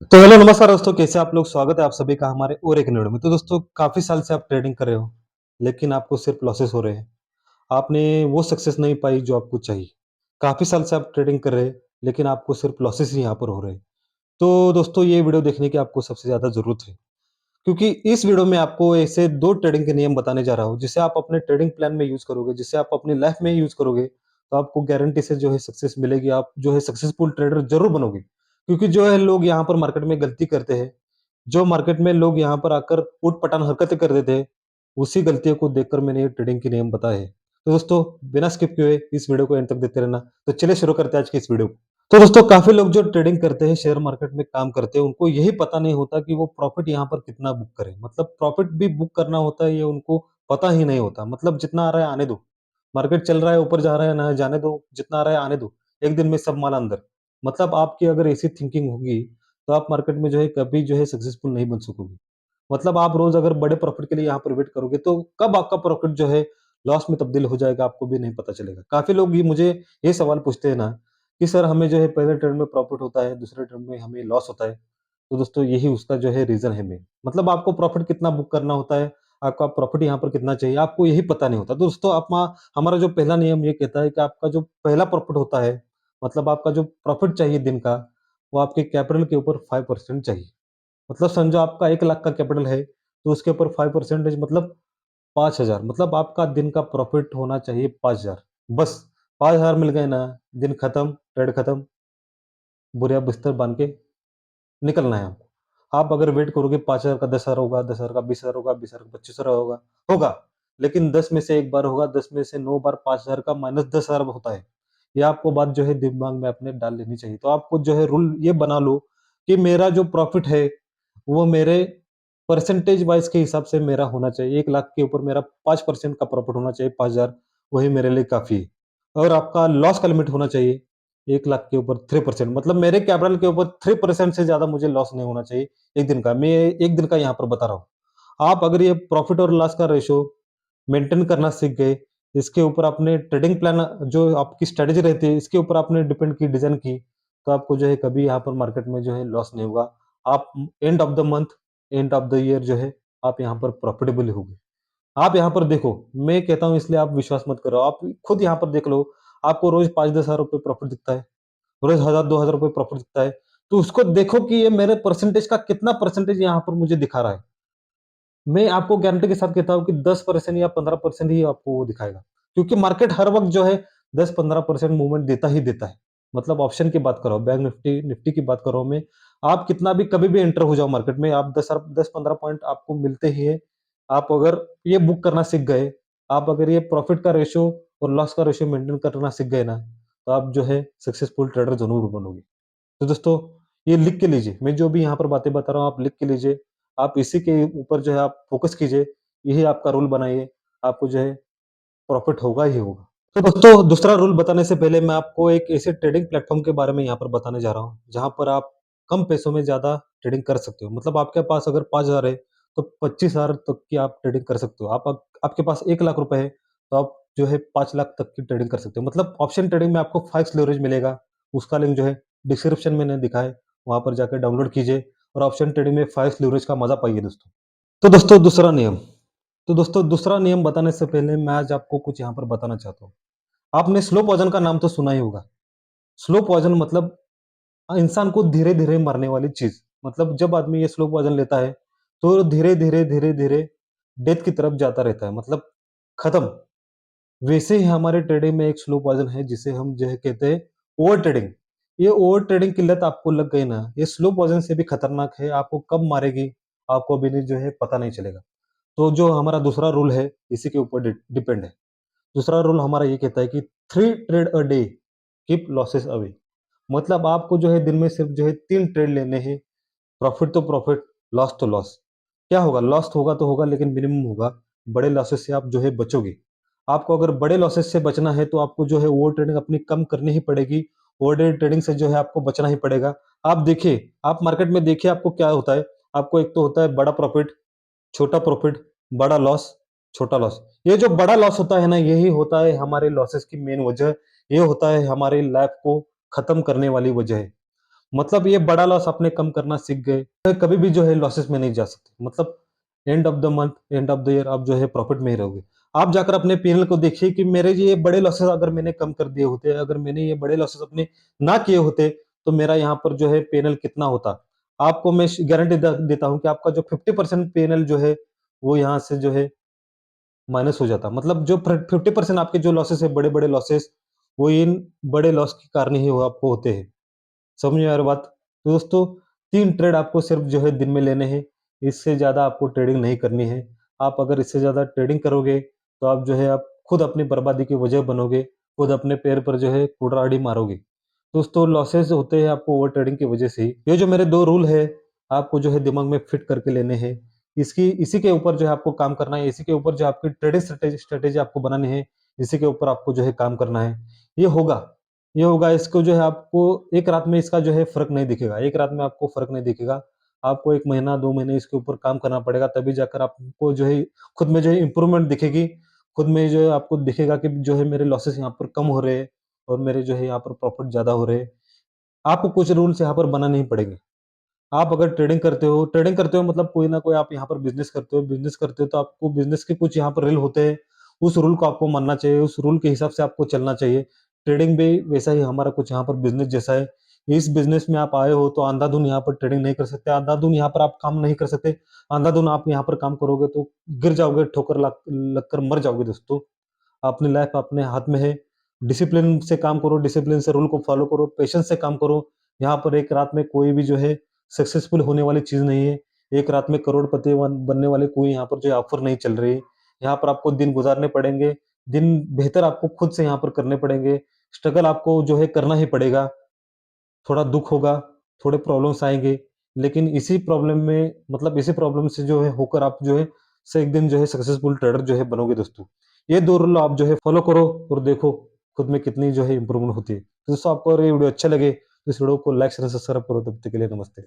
तो हेलो नमस्कार दोस्तों, कैसे आप लोग? स्वागत है आप सभी का हमारे और एक वीडियो में। तो दोस्तों, काफ़ी साल से आप ट्रेडिंग कर रहे हो, लेकिन आपको सिर्फ लॉसेस हो रहे हैं। आपने वो सक्सेस नहीं पाई जो आपको चाहिए। काफ़ी साल से आप ट्रेडिंग कर रहे हैं, लेकिन आपको सिर्फ लॉसेस ही यहाँ पर हो रहे हैं। तो दोस्तों, ये वीडियो देखने की आपको सबसे ज़्यादा ज़रूरत है, क्योंकि इस वीडियो में आपको ऐसे 2 ट्रेडिंग के नियम बताने जा रहा हूँ, जिसे आप अपने ट्रेडिंग प्लान में यूज़ करोगे, जिसे आप अपनी लाइफ में यूज़ करोगे, तो आपको गारंटी से जो है सक्सेस मिलेगी। आप जो है सक्सेसफुल ट्रेडर ज़रूर बनोगे। क्योंकि जो है लोग यहाँ पर मार्केट में गलती करते हैं, जो मार्केट में लोग यहाँ पर आकर ऊट-पटांग हरकतें कर देते हैं, उसी गलतियों को देखकर मैंने ये ट्रेडिंग के नियम बताए हैं। तो दोस्तों, बिना स्किप किए हुए इस वीडियो को एंड तक देखते रहना। तो चलिए शुरू करते हैं आज की इस वीडियो को। तो दोस्तों, काफ़ी लोग जो ट्रेडिंग करते हैं, शेयर मार्केट में काम करते हैं, उनको यही पता नहीं होता कि वो प्रॉफ़िट यहाँ पर कितना बुक करें। मतलब प्रॉफ़िट भी बुक करना होता है, ये उनको पता ही नहीं होता। मतलब जितना आ रहा है आने दो। मार्केट चल रहा है, ऊपर जा रहा है, ना जाने दो, जितना आ रहा है आने दो। एक दिन में सब माल अंदर। मतलब आपकी अगर ऐसी थिंकिंग होगी, तो आप मार्केट में जो है कभी जो है सक्सेसफुल नहीं बन सकोगे। मतलब आप रोज़ अगर बड़े प्रॉफ़िट के लिए यहाँ पर वेट करोगे, तो कब आपका प्रॉफ़िट जो है लॉस में तब्दील हो जाएगा, आपको भी नहीं पता चलेगा। काफ़ी लोग ये मुझे ये सवाल पूछते हैं ना कि सर, हमें जो है पहले ट्रेड में प्रॉफ़िट होता है, दूसरे ट्रेड में हमें लॉस होता है। तो दोस्तों, यही उसका जो है रीज़न है मेन। मतलब आपको प्रॉफ़िट कितना बुक करना होता है, आपका प्रॉफ़िट यहाँ पर कितना चाहिए, आपको यही पता नहीं होता। तो दोस्तों, हमारा जो पहला नियम ये कहता है कि आपका जो पहला प्रॉफ़िट होता है, मतलब आपका जो प्रॉफ़िट चाहिए दिन का, वो आपके कैपिटल के ऊपर 5% चाहिए। मतलब समझो आपका 1 लाख का कैपिटल है, तो उसके ऊपर 5% मतलब 5,000। मतलब आपका दिन का प्रॉफ़िट होना चाहिए 5,000। बस 5,000 मिल गए ना, दिन खत्म, ट्रेड खत्म, बोरिया बिस्तर बाँध के निकलना है आपको। आप अगर वेट करोगे 5,000 का 10,000 होगा, 10,000 का 20,000 होगा, 20,000 का 25,000 होगा, होगा। लेकिन 10 में से 1 बार होगा, 10 में से 9 बार 5,000 का माइनस 10,000 होता है। ये आपको बात जो है दिमाग में अपने डाल लेनी चाहिए। तो आपको जो है रूल ये बना लो कि मेरा जो प्रॉफ़िट है, वो मेरे परसेंटेज वाइज़ के हिसाब से मेरा होना चाहिए। 1 लाख के ऊपर मेरा 5% का प्रॉफ़िट होना चाहिए, 5,000, वही मेरे लिए काफ़ी है। और आपका लॉस का लिमिट होना चाहिए 1 लाख के ऊपर 3%। मतलब मेरे कैपिटल के ऊपर 3% से ज़्यादा मुझे लॉस नहीं होना चाहिए 1 दिन का। मैं 1 दिन का यहाँ पर बता रहा हूँ। आप अगर ये प्रॉफ़िट और लॉस का रेशियो मेंटेन करना सीख गए, इसके ऊपर आपने ट्रेडिंग प्लान जो आपकी स्ट्रैटेजी रहती है, इसके ऊपर आपने डिपेंड की, डिज़ाइन की, तो आपको जो है कभी यहाँ पर मार्केट में जो है लॉस नहीं होगा। आप end of the month, end of the year जो है, आप यहाँ पर प्रॉफिटेबल होगे। आप यहाँ पर देखो, मैं कहता हूँ इसलिए आप विश्वास मत करो। आप खुद यहाँ पर देख लो, आपको रोज़ 5-10 हज़ार रुपए प्रॉफिट दिखता है, रोज़ 1000 2000 रुपए प्रॉफिट दिखता है। तो उसको देखो कि ये मेरे परसेंटेज का कितना परसेंटेज यहाँ पर मुझे दिखा रहा है। मैं आपको गारंटी के साथ कहता हूँ कि 10% या 15% ही आपको वो दिखाएगा। क्योंकि मार्केट हर वक़्त जो है 10-15% मूवमेंट देता ही देता है। मतलब ऑप्शन की बात कर रहा हूँ, बैंक निफ्टी निफ्टी की बात कर रहा हूँ मैं। आप कितना भी कभी भी एंटर हो जाओ मार्केट में, आप 10-15 पॉइंट आपको मिलते ही है। आप अगर ये बुक करना सीख गए, आप अगर ये प्रॉफिट का रेशियो और लॉस का रेशियो मेंटेन करना सीख गए ना, तो आप जो है सक्सेसफुल ट्रेडर ज़रूर बनोगे। तो दोस्तों, ये लिख के लीजिए। मैं जो भी यहाँ पर बातें बता रहा हूँ, आप लिख के लीजिए। आप इसी के ऊपर जो है आप फ़ोकस कीजिए। यही आपका रूल बनाइए, आपको जो है प्रॉफ़िट होगा ही होगा। तो दोस्तों, दूसरा रूल बताने से पहले मैं आपको एक ऐसे ट्रेडिंग प्लेटफ़ॉर्म के बारे में यहाँ पर बताने जा रहा हूँ, जहाँ पर आप कम पैसों में ज़्यादा ट्रेडिंग कर सकते हो। मतलब आपके पास अगर 5,000 है, तो 25,000 तक की आप ट्रेडिंग कर सकते हो। आपके पास 1 लाख रुपए है, तो आप जो है 5 लाख तक की ट्रेडिंग कर सकते हो। मतलब ऑप्शन ट्रेडिंग में आपको 5 लीवरेज मिलेगा, उसका लिंक जो है डिस्क्रिप्शन में मैंने दिखा है, वहाँ पर जाकर डाउनलोड कीजिए और ऑप्शन ट्रेडिंग में 5 लीवरेज का मज़ा पाइए दोस्तों। तो दोस्तों, दूसरा नियम। तो दोस्तों, दूसरा नियम बताने से पहले मैं आज आपको कुछ यहाँ पर बताना चाहता हूँ। आपने स्लो पॉइज़न का नाम तो सुना ही होगा। स्लो पॉइज़न मतलब इंसान को धीरे-धीरे मरने वाली चीज़। मतलब जब आदमी ये स्लो पॉइज़न लेता है, तो धीरे-धीरे, धीरे-धीरे डेथ की तरफ जाता रहता है, मतलब खत्म। वैसे ही हमारे ट्रेडिंग में एक स्लो पॉइज़न है, जिसे हम जो है कहते हैं ओवर ट्रेडिंग। ये ओवर ट्रेडिंग की लत आपको लग गई ना, ये स्लो पॉइज़न से भी खतरनाक है। आपको कब मारेगी, आपको अभी नहीं जो है पता नहीं चलेगा। तो जो हमारा दूसरा रूल है, इसी के ऊपर डिपेंड है। दूसरा रूल हमारा ये कहता है कि 3 trade a day, keep losses away. मतलब आपको जो है दिन में सिर्फ जो है 3 ट्रेड लेने हैं, प्रॉफिट तो प्रॉफिट, लॉस तो लॉस। क्या होगा? लॉस होगा तो होगा, लेकिन मिनिमम होगा। बड़े लॉसेस से आप जो है बचोगे। आपको अगर बड़े लॉसेस से बचना है, तो आपको जो है ओवर ट्रेडिंग अपनी कम करनी ही पड़ेगी। ओवर डे ट्रेडिंग से जो है आपको बचना ही पड़ेगा। आप देखिए, आप मार्केट में देखिए आपको क्या होता है। आपको एक तो होता है बड़ा प्रॉफिट, छोटा प्रॉफिट, बड़ा लॉस, छोटा लॉस। ये जो बड़ा लॉस होता है ना, यही होता है हमारे लॉसेस की मेन वजह। ये होता है हमारी लाइफ को खत्म करने वाली वजह है। मतलब ये बड़ा लॉस आपने कम करना सीख गए, तो कभी भी जो है लॉसेस में नहीं जा सकते। मतलब end of the month, end of the year आप जो है प्रॉफिट में ही रहोगे। आप जाकर अपने पी&एल को देखिए कि मेरे ये बड़े लॉसेस अगर मैंने कम कर दिए होते, अगर मैंने ये बड़े लॉसेस अपने ना किए होते, तो मेरा यहाँ पर जो है पी&एल कितना होता? आपको मैं श गारंटी देता हूँ कि आपका जो 50% पी&एल जो है, वो यहाँ से जो है माइनस हो जाता। मतलब जो 50% आपके जो लॉसेस है, बड़े-बड़े लॉसेस, वो इन बड़े लॉस के कारण ही वो आपको होते हैं। समझ में आ रही बात? तो दोस्तों 3 ट्रेड आपको सिर्फ़ जो है दिन में लेने हैं, इससे ज़्यादा आपको ट्रेडिंग नहीं करनी है। आप अगर इससे ज़्यादा ट्रेडिंग करोगे, तो आप जो है आप खुद अपनी बर्बादी की वजह बनोगे, खुद अपने पैर पर जो है कुल्हाड़ी मारोगे। दोस्तों लॉसेस होते हैं आपको ओवर ट्रेडिंग की वजह से ही। ये जो मेरे 2 रूल है, आपको जो है दिमाग में फिट करके लेने हैं। इसी के ऊपर जो है आपको काम करना है, इसी के ऊपर जो आपकी ट्रेडिंग स्ट्रैटेजी आपको बनानी है, इसी के ऊपर आपको जो है काम करना है। ये होगा, ये होगा इसको जो है आपको एक रात में इसका जो है फ़र्क नहीं दिखेगा, एक रात में आपको फ़र्क नहीं दिखेगा। आपको 1 महीना, 2 महीने इसके ऊपर काम करना पड़ेगा, तभी जाकर आपको जो है खुद में जो है इम्प्रूवमेंट दिखेगी। खुद में जो है आपको दिखेगा कि जो है मेरे लॉसेस यहाँ पर कम हो रहे हैं और मेरे जो है यहाँ पर प्रॉफ़िट ज़्यादा हो रहे हैं। आपको कुछ रूल्स यहाँ पर बनाने ही पड़ेंगे। आप अगर ट्रेडिंग करते हो मतलब कोई ना कोई आप यहाँ पर बिज़नेस करते हो तो आपको बिज़नेस के कुछ यहाँ पर रूल होते हैं, उस रूल को आपको मानना चाहिए, उस रूल के हिसाब से आपको चलना चाहिए। ट्रेडिंग भी वैसा ही हमारा कुछ यहाँ पर बिज़नेस जैसा है। इस बिज़नेस में आप आए हो तो अंधाधुंध यहाँ पर ट्रेडिंग नहीं कर सकते, अंधाधुंध यहाँ पर आप काम नहीं कर सकते। अंधाधुंध आप यहाँ पर काम करोगे तो गिर जाओगे, ठोकर लगकर मर जाओगे दोस्तों। अपनी लाइफ अपने हाथ में है। डिसिप्लिन से काम करो, डिसिप्लिन से रूल को फॉलो करो, पेशेंस से काम करो। यहाँ पर एक रात में कोई भी जो है सक्सेसफुल होने वाली चीज़ नहीं है। एक रात में करोड़पति बनने वाले कोई यहाँ पर जो है ऑफर नहीं चल रही है। यहाँ पर आपको दिन गुज़ारने पड़ेंगे, दिन बेहतर आपको खुद से यहाँ पर करने पड़ेंगे। स्ट्रगल आपको जो है करना ही पड़ेगा। थोड़ा दुःख होगा, थोड़े प्रॉब्लम्स आएँगे, लेकिन इसी प्रॉब्लम से जो है होकर आप जो है एक दिन जो है सक्सेसफुल ट्रेडर जो है बनोगे दोस्तों। ये 2 रूल आप जो है फॉलो करो और देखो खुद में कितनी जो है इम्प्रूवमेंट होती है। तो दोस्तों आपको अगर ये वीडियो अच्छा लगे तो इस वीडियो को लाइक शेयर सब्सक्राइब करो। तब तक के लिए नमस्ते।